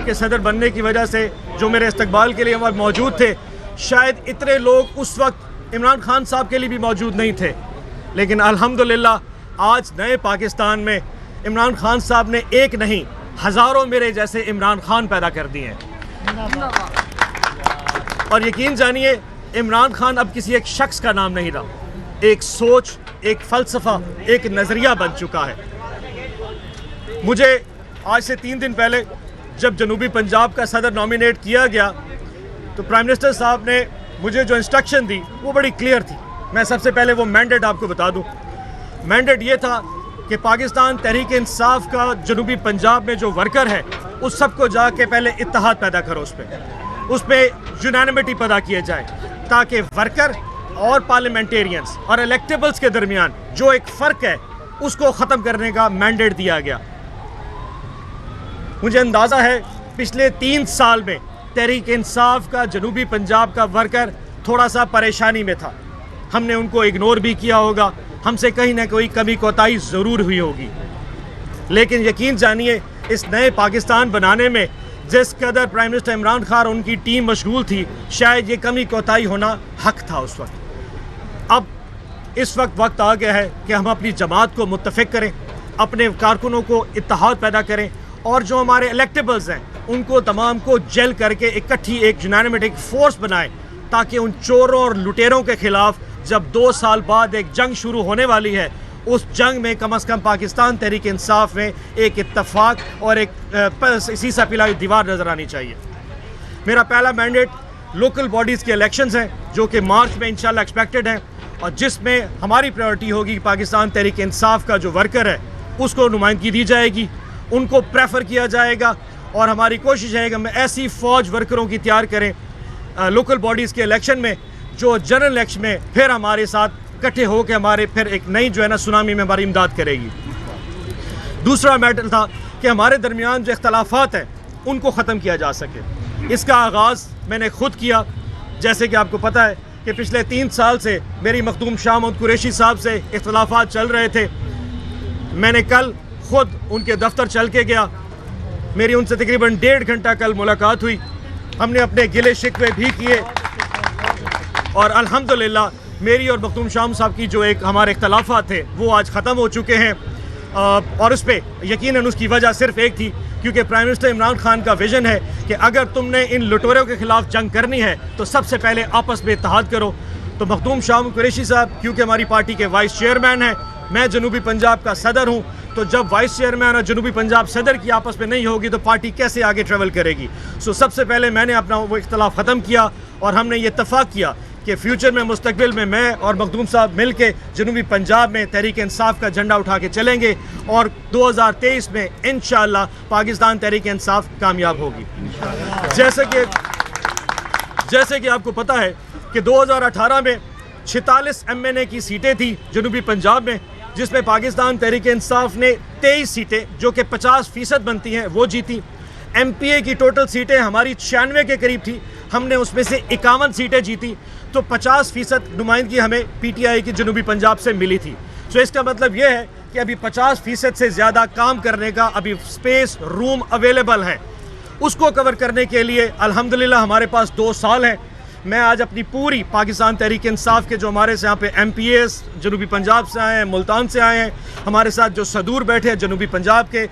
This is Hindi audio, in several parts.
के सदर बनने की वजह से जो मेरे इस्तकबाल के लिए वहाँ मौजूद थे, शायद इतने लोग उस वक्त इमरान खान साहब के लिए भी मौजूद नहीं थे। लेकिन अल्हम्दुलिल्लाह आज नए पाकिस्तान में इमरान खान साहब ने एक नहीं हज़ारों मेरे जैसे इमरान खान पैदा कर दिए हैं। और यकीन जानिए इमरान खान अब किसी एक शख्स का नाम नहीं रहा, एक सोच, एक फ़लसफ़ा, एक नज़रिया बन चुका है। मुझे आज से 3 दिन पहले जब जनूबी पंजाब का सदर नॉमिनेट किया गया तो प्राइम मिनिस्टर साहब ने मुझे जो इंस्ट्रक्शन दी वो बड़ी क्लियर थी। मैं सबसे पहले वो मैंडेट आपको बता दूं। मैंडेट ये था कि पाकिस्तान तहरीक इंसाफ का जनूबी पंजाब में जो वर्कर है उस सबको जाके पहले इत्तेहाद पैदा करो, उस पर यूनानिमिटी पैदा किया जाए ताकि वर्कर और पार्लियामेंटेरियंस और इलेक्टेबल्स के दरमियान जो एक फ़र्क है उसको ख़त्म करने का मैंडेट दिया गया। मुझे अंदाज़ा है पिछले 3 साल में तहरीक इंसाफ का जनूबी पंजाब का वर्कर थोड़ा सा परेशानी में था। हमने उनको इग्नोर भी किया होगा, हमसे कहीं ना कोई कमी कोताही ज़रूर हुई होगी। लेकिन यकीन जानिए इस नए पाकिस्तान बनाने में जिस कदर प्राइम मिनिस्टर इमरान खान और उनकी टीम मशगूल थी, शायद ये कमी कोताही होना हक था उस वक्त। अब इस वक्त आ गया है कि हम अपनी जमात को मुत्तफ़िक करें, अपने कारकुनों को इत्तेहाद पैदा करें और जो हमारे इलेक्टेबल्स हैं उनको तमाम को जेल करके इकट्ठी एक यूनानिमेटिक फोर्स बनाएं ताकि उन चोरों और लुटेरों के ख़िलाफ़ जब 2 साल बाद एक जंग शुरू होने वाली है उस जंग में कम से कम पाकिस्तान तहरीक इंसाफ में एक इत्तफाक और एक सीसा पिलाई दीवार नज़र आनी चाहिए। मेरा पहला मैंडेट लोकल बॉडीज़ के इलेक्शंस हैं जो कि मार्च में इंशाल्लाह एक्सपेक्टेड हैं और जिसमें हमारी प्रायोरिटी होगी कि पाकिस्तान तहरीक इंसाफ का जो वर्कर है उसको नुमाइंदगी दी जाएगी, उनको प्रेफर किया जाएगा और हमारी कोशिश है कि हम ऐसी फ़ौज वर्करों की तैयार करें लोकल बॉडीज़ के इलेक्शन में जो जनरल इलेक्शन में फिर हमारे साथ इकट्ठे हो के हमारे फिर एक नई जो है ना सुनामी में हमारी इमदाद करेगी। दूसरा मैटर था कि हमारे दरमियान जो इख्तलाफात हैं उनको ख़त्म किया जा सके। इसका आगाज़ मैंने ख़ुद किया। जैसे कि आपको पता है कि पिछले 3 साल से मेरी मखदूम शाह महमूद कुरैशी साहब से इख्तलाफात चल रहे थे। मैंने कल ख़ुद उनके दफ्तर चल के गया, मेरी उनसे तकरीबन 1.5 घंटा कल मुलाकात हुई। हमने अपने गिले शिकवे भी किए और अल्हम्दुलिल्लाह मेरी और मखदूम शाह साहब की जो एक हमारे इख्तलाफात थे वो आज ख़त्म हो चुके हैं। और उस पर यकीनन उसकी वजह सिर्फ एक थी क्योंकि प्राइम मिनिस्टर इमरान खान का विज़न है कि अगर तुमने इन लुटेरों के ख़िलाफ़ जंग करनी है तो सबसे पहले आपस में इत्तेहाद करो। तो मखदूम शाह कुरैशी साहब क्योंकि हमारी पार्टी के वाइस चेयरमैन हैं, मैं जनूबी पंजाब का सदर हूँ, तो जब वाइस चेयरमैन और जनूबी पंजाब सदर की आपस में नहीं होगी तो पार्टी कैसे आगे ट्रेवल करेगी। सबसे पहले मैंने अपना वो इख्तलाफ ख़त्म किया और हमने ये इत्तफ़ाक़ किया कि फ्यूचर में मुस्तकबिल में मैं और मखदूम साहब मिल के जनूबी पंजाब में तहरीक इंसाफ का झंडा उठा के चलेंगे और 2023 में इंशाअल्लाह पाकिस्तान तहरीक इंसाफ कामयाब होगी। जैसे कि आपको पता है कि 2018 में 46 MNA की सीटें थी जनूबी पंजाब में, जिसमें पाकिस्तान तहरीक इंसाफ ने 23 सीटें जो कि 50% बनती हैं वो जीती। MPA की टोटल सीटें हमारी 96 के करीब थी, हमने उसमें से 51 सीटें जीती, तो 50% नुमाइंदगी हमें PTI की जनूबी पंजाब से मिली थी। इसका मतलब यह है कि अभी 50% से ज़्यादा काम करने का अभी स्पेस रूम अवेलेबल है। उसको कवर करने के लिए अल्हम्दुलिल्लाह हमारे पास 2 साल हैं। मैं आज अपनी पूरी पाकिस्तान तहरीक इंसाफ के जो हमारे से यहाँ पे MPAs जनूबी पंजाब से आए हैं, मुल्तान से आए हैं, हमारे साथ जो सदूर बैठे हैं जनूबी पंजाब के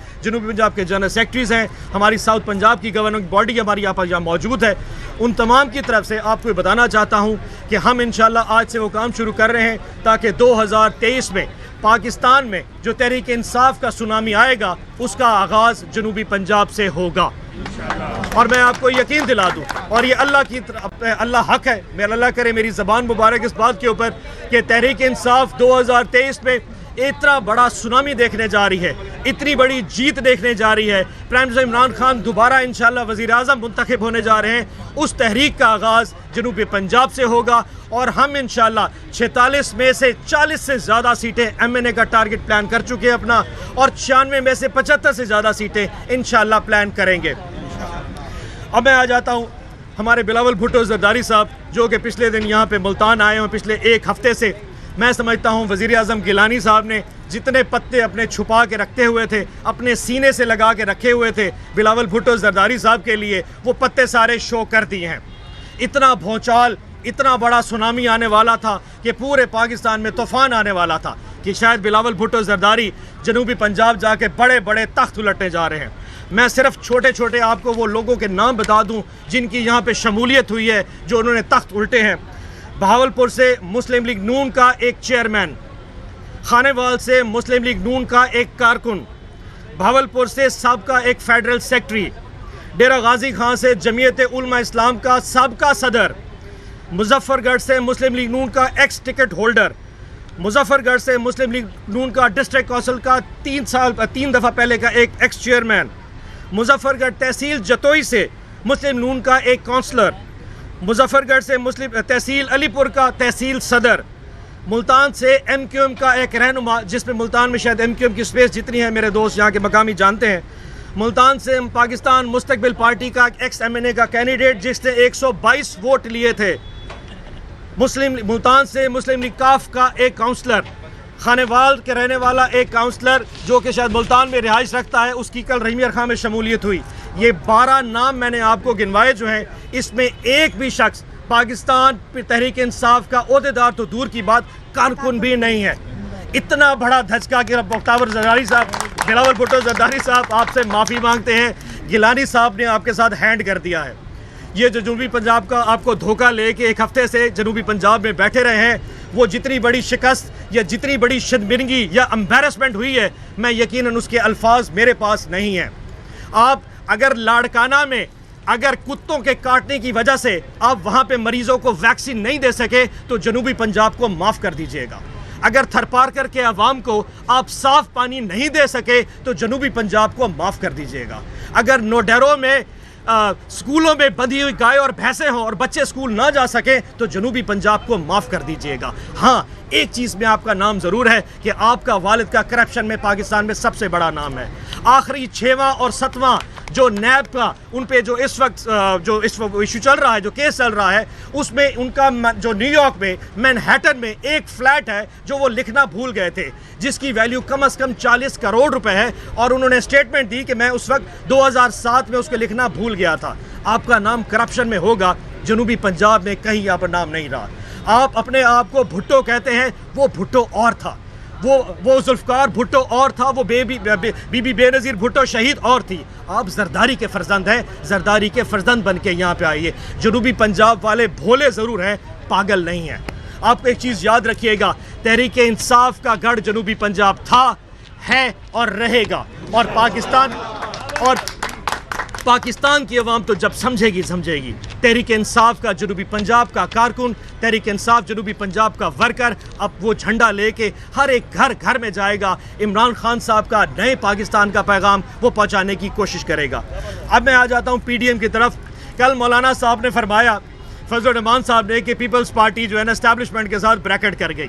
जनरल सेक्रेटरीज़ हैं, हमारी साउथ पंजाब की गवर्निंग बॉडी हमारी यहाँ मौजूद है, उन तमाम की तरफ से आपको बताना चाहता हूँ कि हम इंशाल्लाह आज से वो काम शुरू कर रहे हैं ताकि 2023 में पाकिस्तान में जो तहरीक इंसाफ का सुनामी आएगा उसका आगाज़ जनूबी पंजाब से होगा। और मैं आपको यकीन दिला दूं और ये अल्लाह हक है, मेरा अल्लाह करे मेरी ज़बान मुबारक इस बात के ऊपर कि तहरीक इंसाफ 2023 में इतना बड़ा सुनामी देखने जा रही है, इतनी बड़ी जीत देखने जा रही है। प्राइम मिनिस्टर इमरान खान दोबारा इंशाल्लाह वज़ीर आज़म मुंतखब होने जा रहे हैं। उस तहरीक का आगाज़ जनूबी पंजाब से होगा और हम इंशाल्लाह 46 में से 40 से ज़्यादा सीटें MNA का टारगेट प्लान कर चुके हैं अपना और 96 में से 75 से ज़्यादा सीटें इंशाल्लाह प्लान करेंगे। अब मैं आ जाता हूँ हमारे बिलावल भुट्टो जरदारी साहब जो कि पिछले दिन यहाँ पे मुल्तान आए हैं, पिछले 1 हफ्ते से मैं समझता हूँ वज़ीर आज़म गिलानी साहब ने जितने पत्ते अपने छुपा के रखते हुए थे, अपने सीने से लगा के रखे हुए थे बिलावल भुट्टो जरदारी साहब के लिए, वो पत्ते सारे शो कर दिए हैं। इतना भौचाल, इतना बड़ा सुनामी आने वाला था कि पूरे पाकिस्तान में तूफ़ान आने वाला था कि शायद बिलावल भुट्टो जरदारी जनूबी पंजाब जाके बड़े बड़े तख्त उलटने जा रहे हैं। मैं सिर्फ छोटे छोटे आपको वो लोगों के नाम बता दूं जिनकी यहाँ पे शमूलियत हुई है, जो उन्होंने तख्त उल्टे हैं। बहावलपुर से मुस्लिम लीग नून का एक चेयरमैन, खानेवाल से मुस्लिम लीग नून का एक कारकुन, बहावलपुर से सबका एक फेडरल सेक्रेटरी, डेरा गाजी खां से जमीयत उलमा इस्लाम का सबका सदर, मुजफ्फरगढ़ से मुस्लिम लीग नून का एक्स टिकट होल्डर, मुजफ्फरगढ़ से मुस्लिम लीग नून का डिस्ट्रिक्ट काउंसिल का 3 दफ़ा पहले का एक एक्स चेयरमैन, मुजफ्फरगढ़ तहसील जतोई से मुस्लिम नून का एक काउंसलर, मुजफ्फरगढ़ से मुस्लिम तहसील अलीपुर का तहसील सदर, मुल्तान से MQM का एक रहनुमा, जिसमें मुल्तान में शायद MQM की स्पेस जितनी है मेरे दोस्त यहाँ के मकामी जानते हैं, मुल्तान से पाकिस्तान मुस्तकबिल पार्टी का एक्स MNA का कैंडिडेट जिसने 122 वोट लिए थे, मुल्तान से मुस्लिम लीग काफ का एक काउंसलर, खानेवाल के रहने वाला एक काउंसलर जो कि शायद मुल्तान में रिहाइश रखता है, उसकी कल रहीमियर खां में शमूलियत हुई। ये 12 नाम मैंने आपको गिनवाए जो हैं, इसमें एक भी शख्स पाकिस्तान तहरीक इंसाफ का ओहदेदार तो दूर की बात कारकुन भी नहीं है। इतना बड़ा धचका कि मुख्तार जरदारी साहब, बिलावल भुट्टो जरदारी साहब आपसे माफ़ी मांगते हैं, गिलानी साहब ने आपके साथ हैंड कर दिया है। ये जो जनूबी पंजाब का आपको धोखा लेके एक हफ्ते से जनूबी पंजाब में बैठे रहे हैं, वो जितनी बड़ी शिकस्त या जितनी बड़ी शर्मिंदगी या एम्बैरसमेंट हुई है, मैं यकीनन उसके अल्फाज मेरे पास नहीं हैं। आप अगर लाड़काना में अगर कुत्तों के काटने की वजह से आप वहाँ पे मरीजों को वैक्सीन नहीं दे सके तो जनूबी पंजाब को माफ़ कर दीजिएगा। अगर थरपारकर के अवाम को आप साफ पानी नहीं दे सके तो जनूबी पंजाब को माफ़ कर दीजिएगा। अगर नोडेरो में स्कूलों में बंधी हुई गाय और भैंसें हों और बच्चे स्कूल ना जा सकें तो जनूबी पंजाब को माफ़ कर दीजिएगा। हाँ, एक चीज़ में आपका नाम ज़रूर है कि आपका वालिद का करप्शन में पाकिस्तान में सबसे बड़ा नाम है। आखिरी 6वां और 7वां जो नैब का उन पे जो इस वक्त इशू चल रहा है, जो केस चल रहा है, उसमें उनका जो न्यूयॉर्क में मैनहट्टन में एक फ्लैट है जो वो लिखना भूल गए थे, जिसकी वैल्यू कम से कम 40 करोड़ रुपए है, और उन्होंने स्टेटमेंट दी कि मैं उस वक्त 2007 में उसको लिखना भूल गया था। आपका नाम करप्शन में होगा, जनूबी पंजाब में कहीं आपका नाम नहीं रहा। आप अपने आप को भुट्टो कहते हैं, वो भुट्टो और था, वो जुल्फ़कार भुट्टो और था, वो बीबी बेनज़ीर भुट्टो शहीद और थी। आप जरदारी के फर्जंद हैं, जरदारी के फर्जंद बन के यहाँ पे आइए। जनूबी पंजाब वाले भोले ज़रूर हैं, पागल नहीं हैं। आप एक चीज़ याद रखिएगा, तहरीक इंसाफ का गढ़ जनूबी पंजाब था, है और रहेगा, और पाकिस्तान की अवाम तो जब समझेगी तहरीक इंसाफ का जनूबी पंजाब का कारकुन, तहरीक इंसाफ जनूबी पंजाब का वर्कर अब वो झंडा लेके हर एक घर में जाएगा। इमरान खान साहब का नए पाकिस्तान का पैगाम वो पहुंचाने की कोशिश करेगा। अब मैं आ जाता हूं PDM की तरफ। कल मौलाना साहब ने फरमाया, फजल रहमान साहब ने, कि पीपल्स पार्टी जो है ना एस्टैब्लिशमेंट के साथ ब्रैकेट कर गई।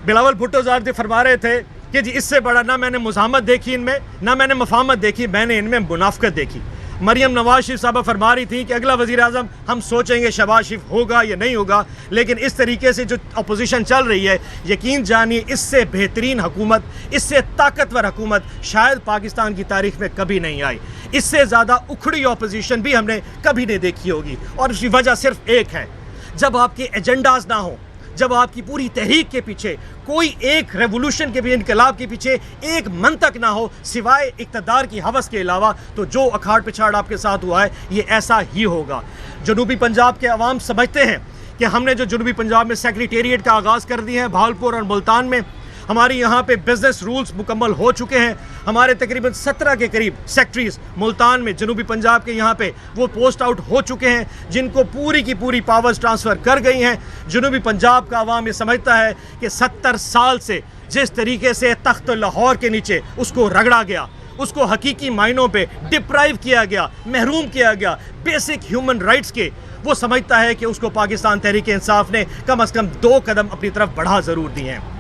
बिलावल भुट्टो साहब फरमा रहे थे कि जी इससे बड़ा ना मैंने मुज़ाहमत देखी इनमें, ना मैंने मफाहमत देखी, मैंने इनमें मुनाफकत देखी। मरियम नवाज शरीफ साहबा फरमा रही थी कि अगला वज़ीर आज़म हम सोचेंगे शहबाज शरीफ होगा या नहीं होगा, लेकिन इस तरीके से जो अपोजिशन चल रही है, यकीन जानिए इससे बेहतरीन हुकूमत, इससे ताकतवर हुकूमत शायद पाकिस्तान की तारीख में कभी नहीं आई। इससे ज़्यादा उखड़ी अपोजिशन भी हमने कभी नहीं देखी होगी, और उसकी वजह सिर्फ एक है, जब आपके एजेंडाज ना हो, जब आपकी पूरी तहरीक के पीछे कोई एक रेवोल्यूशन के भी, इनकलाब के पीछे एक मंतक ना हो सिवाय इक़्तिदार की हवस के अलावा, तो जो अखाड़ पिछाड़ आपके साथ हुआ है ये ऐसा ही होगा। जनूबी पंजाब के अवाम समझते हैं कि हमने जो जनूबी पंजाब में सेक्रेटेरिएट का आगाज़ कर दिए हैं, बहावलपुर और मुल्तान में हमारी यहाँ पे बिजनेस रूल्स मुकम्मल हो चुके हैं। हमारे तकरीबन 17 के करीब सेक्रेटरीज मुल्तान में जनूबी पंजाब के यहाँ पे वो पोस्ट आउट हो चुके हैं, जिनको पूरी की पूरी पावर्स ट्रांसफ़र कर गई हैं। जनूबी पंजाब का अवाम ये समझता है कि 70 साल से जिस तरीके से तख्त लाहौर के नीचे उसको रगड़ा गया, उसको हकीकी मायनों पे डिप्राइव किया गया, महरूम किया गया बेसिक ह्यूमन राइट्स के, वो समझता है कि उसको पाकिस्तान तहरीक इंसाफ ने कम से कम 2 कदम अपनी तरफ बढ़ा ज़रूर दिए हैं।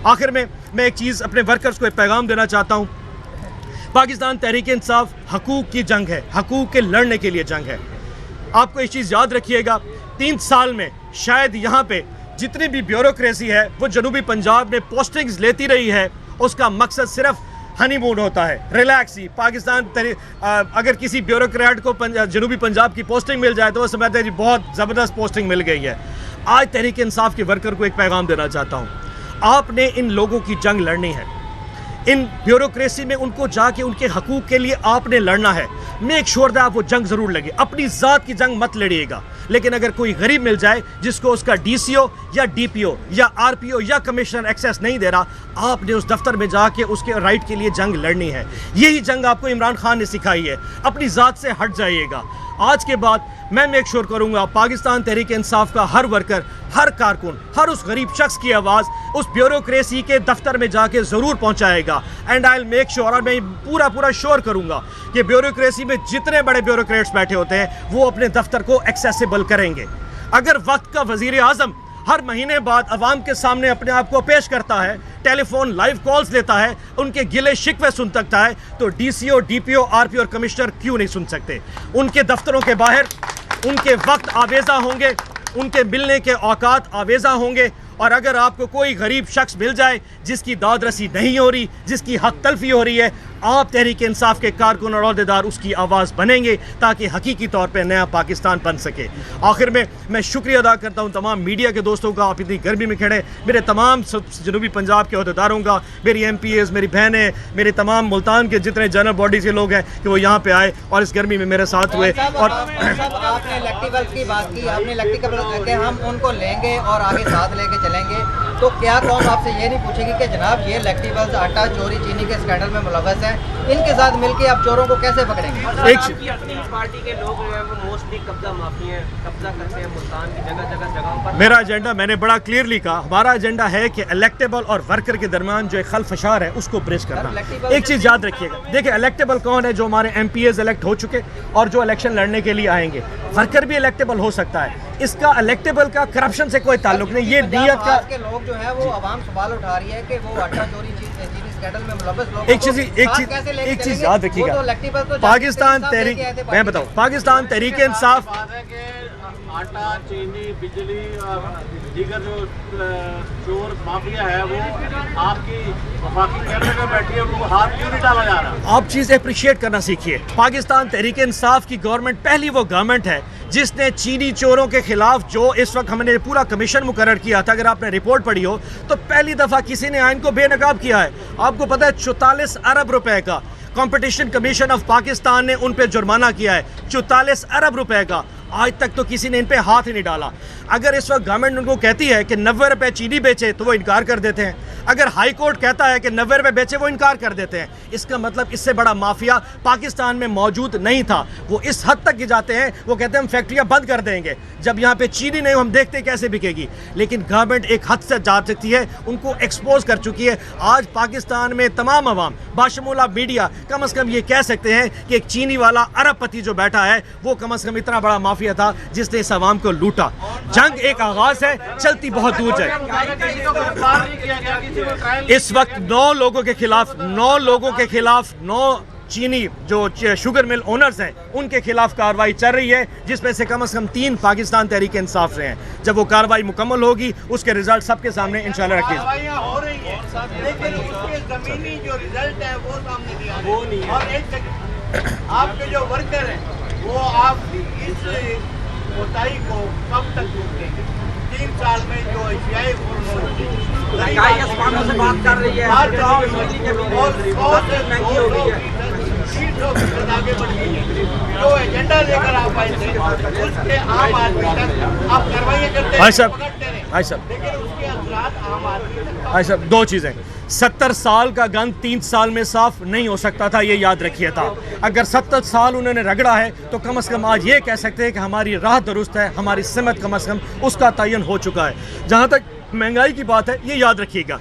आखिर में मैं एक चीज़ अपने वर्कर्स को एक पैगाम देना चाहता हूँ। पाकिस्तान तहरीक इंसाफ हकूक़ की जंग है, हकूक़ के लड़ने के लिए जंग है। आपको इस चीज़ याद रखिएगा, 3 साल में शायद यहाँ पे जितनी भी ब्यूरोक्रेसी है वो जनूबी पंजाब में पोस्टिंग्स लेती रही है, उसका मकसद सिर्फ हनीमून होता है, रिलैक्स ही। पाकिस्तान अगर किसी ब्यूरोक्रेट को जनूबी पंजाब की पोस्टिंग मिल जाए तो वो समझते हैं जी बहुत ज़बरदस्त पोस्टिंग मिल गई है। आज तहरीक इंसाफ के वर्कर को एक पैगाम देना चाहता हूँ, आपने इन लोगों की जंग लड़नी है, इन ब्यूरोक्रेसी में उनको जाके उनके हकूक़ के लिए आपने लड़ना है। मेक श्योर दैट आप वो जंग ज़रूर लगे, अपनी ज़ात की जंग मत लड़िएगा। लेकिन अगर कोई गरीब मिल जाए जिसको उसका डीसीओ या डीपीओ या आरपीओ या कमिश्नर एक्सेस नहीं दे रहा, आपने उस दफ्तर में जाके उसके राइट के लिए जंग लड़नी है। यही जंग आपको इमरान खान ने सिखाई है। अपनी ज़ात से हट जाइएगा। आज के बाद मैं मेक श्योर करूंगा पाकिस्तान तहरीक इंसाफ का हर वर्कर, हर कारकुन, हर उस गरीब शख्स की आवाज़ उस ब्यूरोक्रेसी के दफ्तर में जाके ज़रूर पहुंचाएगा। And I will make sure, और मैं पूरा श्योर करूंगा कि ब्यूरोक्रेसी में जितने बड़े ब्यूरोक्रेट्स बैठे होते हैं वो अपने दफ्तर को एक्सेसिबल करेंगे। अगर वक्त का वजीर आज़म हर महीने बाद अवाम के सामने अपने आप को पेश करता है, टेलीफोन लाइव कॉल्स लेता है, उनके गिले शिकवे सुन सकता है, तो डीसीओ, डीपीओ, आरपीओ और कमिश्नर क्यों नहीं सुन सकते? उनके दफ्तरों के बाहर उनके वक्त आवेज़ा होंगे, उनके मिलने के औकात आवेज़ा होंगे। और अगर आपको कोई गरीब शख्स मिल जाए जिसकी दाद रसी नहीं हो रही, जिसकी हक तलफी हो रही है, आप तहरीक इंसाफ के कारकुन और अहदेदार उसकी आवाज़ बनेंगे ताकि हकीकी तौर पे नया पाकिस्तान बन सके। आखिर में मैं शुक्रिया अदा करता हूँ तमाम मीडिया के दोस्तों का, आप इतनी गर्मी में खड़े, मेरे तमाम जनूबी पंजाब के अहदेदारों का, मेरी MPAs, मेरी बहनें, मेरे तमाम मुल्तान के जितने जनरल बॉडीज़ के लोग हैं कि वो यहाँ पे आए और इस गर्मी में मेरे साथ हुए। और आपने इलेक्टिबल्स की बात की, आपने इलेक्टिबल्स के हम उनको लेंगे और आगे साथ लेके चलेंगे, तो क्या कौम आपसे ये नहीं पूछेगी कि जनाब ये इलेक्टिबल्स आटा चोरी चीनी के स्कैंडल में मुलव्वस हैं, इनके साथ मिलकर आप चोरों को कैसे पकड़ेंगे? आपकी अपनी पार्टी के लोग जो है वो मोस्टली कब्जा माफी हैं, कब्जा करते हैं मुल्तान की जगहों पर। मेरा एजेंडा मैंने बड़ा क्लियरली कहा, हमारा एजेंडा है कि इलेक्टेबल और वर्कर के दरमियान जो एक खलफशार है उसको ब्रिज करना। एक चीज़ याद रखिएगा, देखिए इलेक्टेबल कौन है? जो हमारे MPAs इलेक्ट हो चुके और जो इलेक्शन लड़ने के लिए आएंगे। वर्कर भी इलेक्टेबल हो सकता है, इसका इलेक्टेबल का करप्शन से कोई ताल्लुक नहीं। ये नियत का के लोग जो है वो आवाम सवाल उठा रही है कि वो आटा चोरी चीनी स्कैंडल में मुलव्वस लोग एक चीज याद रखिएगा, पाकिस्तान तहरीक, मैं बताऊं, पाकिस्तान तहरीक इंसाफ आटा, चीनी, बिजली और दीगर जो चोर माफिया है वो आपकी वफाकी कैबिनेट में बैठी है, उनको हाथ क्यों नहीं डाला जा रहा? आप चीज़ अप्रिशिएट करना सीखिए। पाकिस्तान तहरीक इंसाफ की गवर्नमेंट पहली वो गवर्नमेंट है जिसने चीनी चोरों के खिलाफ, जो इस वक्त हमने पूरा कमीशन मुकर्रर किया था, अगर आपने रिपोर्ट पढ़ी हो तो पहली दफ़ा किसी ने आइन को बेनकाब किया है। आपको पता है 44 अरब रुपए का कंपटीशन कमीशन ऑफ पाकिस्तान ने उन पे जुर्माना किया है, 44 अरब रुपए का। आज तक तो किसी ने इन पे हाथ ही नहीं डाला। अगर इस वक्त गवर्नमेंट उनको कहती है कि 90 रुपए चीनी बेचे तो वो इनकार कर देते हैं। अगर हाई कोर्ट कहता है कि 90 रुपए बेचे, वो इनकार कर देते हैं। इसका मतलब इससे बड़ा माफिया पाकिस्तान में मौजूद नहीं था। वो इस हद तक जाते हैं, वो कहते हैं हम फैक्ट्रियां बंद कर देंगे, जब यहाँ पे चीनी नहीं हम देखते कैसे बिकेगी। लेकिन गवर्नमेंट एक हद से जा सकती है, उनको एक्सपोज कर चुकी है। आज पाकिस्तान में तमाम अवाम बाशमूला मीडिया कम से कम ये कह सकते हैं कि एक चीनी वाला अरबपति जो बैठा है वो कम से कम इतना बड़ा माफिया था जिसने इस अवाम को लूटा। जंग एक आगाज है, चलती बहुत दूर जाए। इस वक्त 9 लोगों के खिलाफ 9 चीनी जो शुगर मिल ओनर्स हैं उनके खिलाफ कार्रवाई चल रही है, जिसमें से कम 3 पाकिस्तान तहरीक इंसाफ से हैं। जब वो कार्रवाई मुकम्मल होगी उसके रिजल्ट सबके सामने इंशाल्लाह रखेंगे। हो रही है, लेकिन उसके जमीनी जो रिजल्ट है वो सामने नहीं आ रही। और एक आपके जो वर्कर हैं वो आप इस कोताही को कब तक रोकेंगे? 3 साल में जो एशियाई महंगाई आसमानों से बात कर रही है, महंगी हो गई है, आगे बढ़ गई है। जो एजेंडा लेकर आप आए थे उसके आम आदमी तक आप कार्रवाई करते हैं, लेकिन उसके असरात आम आदमी तक। भाई साहब 2 चीज़ें, 70 साल का गंद 3 साल में साफ नहीं हो सकता था, ये याद रखिए था। अगर 70 साल उन्होंने रगड़ा है तो कम से कम आज ये कह सकते हैं कि हमारी राह दुरुस्त है, हमारी सिमत कम से कम उसका तयन हो चुका है। जहाँ तक महंगाई की बात है, ये याद रखिएगा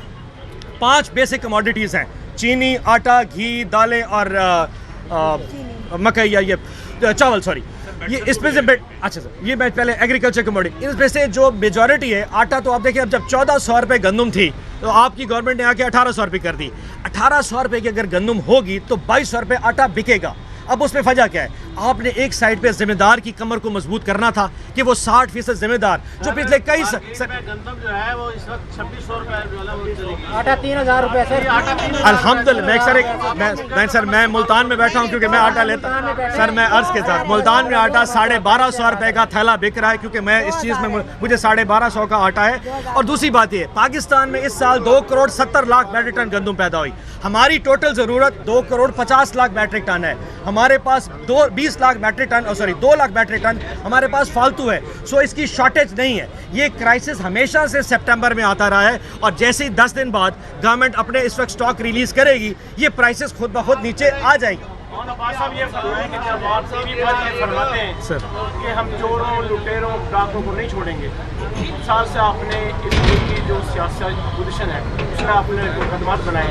5 बेसिक कमोडिटीज़ हैं, चीनी, आटा, घी, दालें और मकई या ये चावल, सॉरी, ये इसमें से अच्छा सर, ये मैं पहले एग्रीकल्चर कमोडिटी, इसमें से जो मेजॉरिटी है आटा, तो आप देखिए अब जब 1400 रुपये गंदम थी तो आपकी गवर्नमेंट ने आके 1800 रुपये कर दी। 1800 रुपये की अगर गंदम होगी तो 2200 रुपये आटा बिकेगा। अब उसमें वजह क्या है? आपने एक साइड पे जिम्मेदार की कमर को मजबूत करना था कि वो 60% जिम्मेदार जो पिछले कई गंदम जो है वो इस वक्त 2600 रुपए आटा 3000 रुपए सर। अल्हम्दुलिल्लाह सर मैं मुल्तान में बैठा हूँ क्योंकि मैं आटा लेता हूँ सर। मैं अर्ज के साथ मुल्तान में आटा 1250 रुपए का थैला बिक रहा है क्योंकि मैं इस चीज़ में मुझे 1250 का आटा है। और दूसरी बात ये, पाकिस्तान में इस साल 2 करोड़ 70 लाख मैट्रिक टन गंदम पैदा हुई। हमारी टोटल ज़रूरत 2 करोड़ 50 लाख मैट्रिक टन है। हमारे पास 20 lakh metric ton 2 lakh metric ton हमारे पास फालतू है। सो इसकी शॉर्टेज नहीं है। ये क्राइसिस हमेशा से सितंबर में आता रहा है और जैसे ही 10 दिन बाद गवर्नमेंट अपने इस वक्त स्टॉक रिलीज करेगी ये प्राइसेस खुद ब खुद नीचे आ जाएगी। और अब्बास साहब ये फरमाएं कि जब आप टीवी पर ये फरमाते हैं सर कि हम चोरों लुटेरों डाकुओं को नहीं छोड़ेंगे, 3 साल से आपने इस मुल्क की जो सियासी पोजीशन है उसमें आपने मुकदमात बनाए।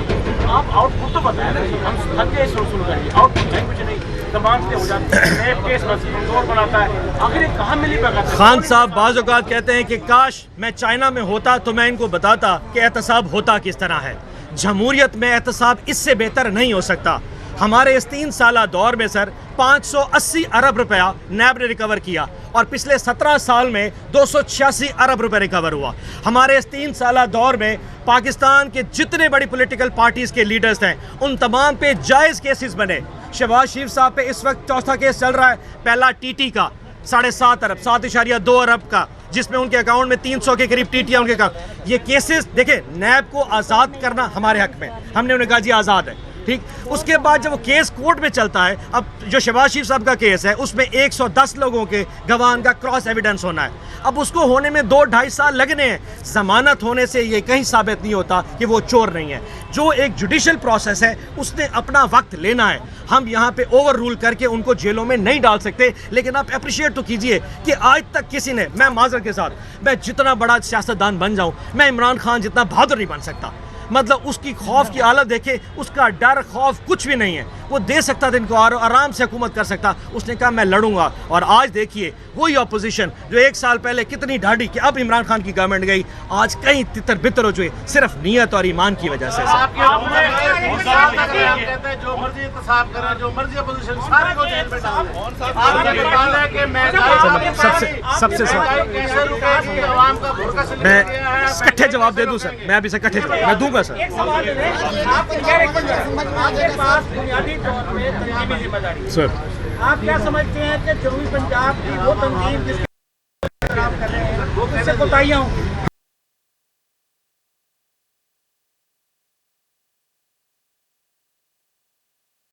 आप आउटपुट तो बताएं ना, हम थक गए सुन करिए आउटपुट है कुछ नहीं, तमाम से हो जाते हैं नए केस बस कमजोर बनाता है। आखिर ये कहाँ मिली भगत? खान साहब बाज़ औक़ात कहते हैं कि काश मैं चाइना में होता तो मैं इनको बताता कि एहतसाब होता किस तरह है। जमहूरियत में एहतसाब इससे बेहतर नहीं हो सकता। हमारे इस 3 साला दौर में सर 580 अरब रुपया नैब ने रिकवर किया और पिछले 17 साल में 286 अरब रुपए रिकवर हुआ। हमारे इस 3 साला दौर में पाकिस्तान के जितने बड़ी पॉलिटिकल पार्टीज़ के लीडर्स हैं उन तमाम पे जायज़ केसेस बने। शहबाज शरीफ साहब पे इस वक्त चौथा केस चल रहा है, पहला टीटी का 7.5 अरब 7.2 अरब का, जिसमें उनके अकाउंट में 300 के करीब टीटी उनके अकाउंट। ये केसेस देखें, नैब को आज़ाद करना हमारे हक में, हमने उन्हें कहा जी आज़ाद है, ठीक। उसके बाद जब वो केस कोर्ट में चलता है, अब जो शहबाज शरीफ साहब का केस है उसमें 110 लोगों के गवाह का क्रॉस एविडेंस होना है। अब उसको होने में 2-2.5 साल लगने हैं। जमानत होने से ये कहीं साबित नहीं होता कि वो चोर नहीं है। जो एक जुडिशल प्रोसेस है उसने अपना वक्त लेना है। हम यहाँ पे ओवर रूल करके उनको जेलों में नहीं डाल सकते। लेकिन आप अप्रिशिएट तो कीजिए कि आज तक किसी ने, मैं माजर के साथ, मैं जितना बड़ा सियासतदान बन जाऊँ, मैं इमरान खान जितना बहादुर नहीं बन सकता। मतलब उसकी खौफ की हालत देखे, उसका डर खौफ कुछ भी नहीं है। वो दे सकता था इनको और आराम से हुकूमत कर सकता। उसने कहा मैं लड़ूंगा। और आज देखिए वही अपोजिशन जो 1 साल पहले कितनी ढाढ़ी कि अब इमरान खान की गवर्नमेंट गई, आज कहीं तितर बितर हो चुके सिर्फ नीयत और ईमान की वजह से। जो मर्जी इंतसाब करें, जो मर्जी अपोजिशन सारे को जेल में डाल मैं इकट्ठे जवाब दे दूं सर, मैं अभी से इकट्ठे मैं दूंगा सर। सर आप क्या समझते हैं कि जनूबी पंजाब की वो तंजीम जिसके आप कर रहे हैं वो किससे कोताहियां होंगी?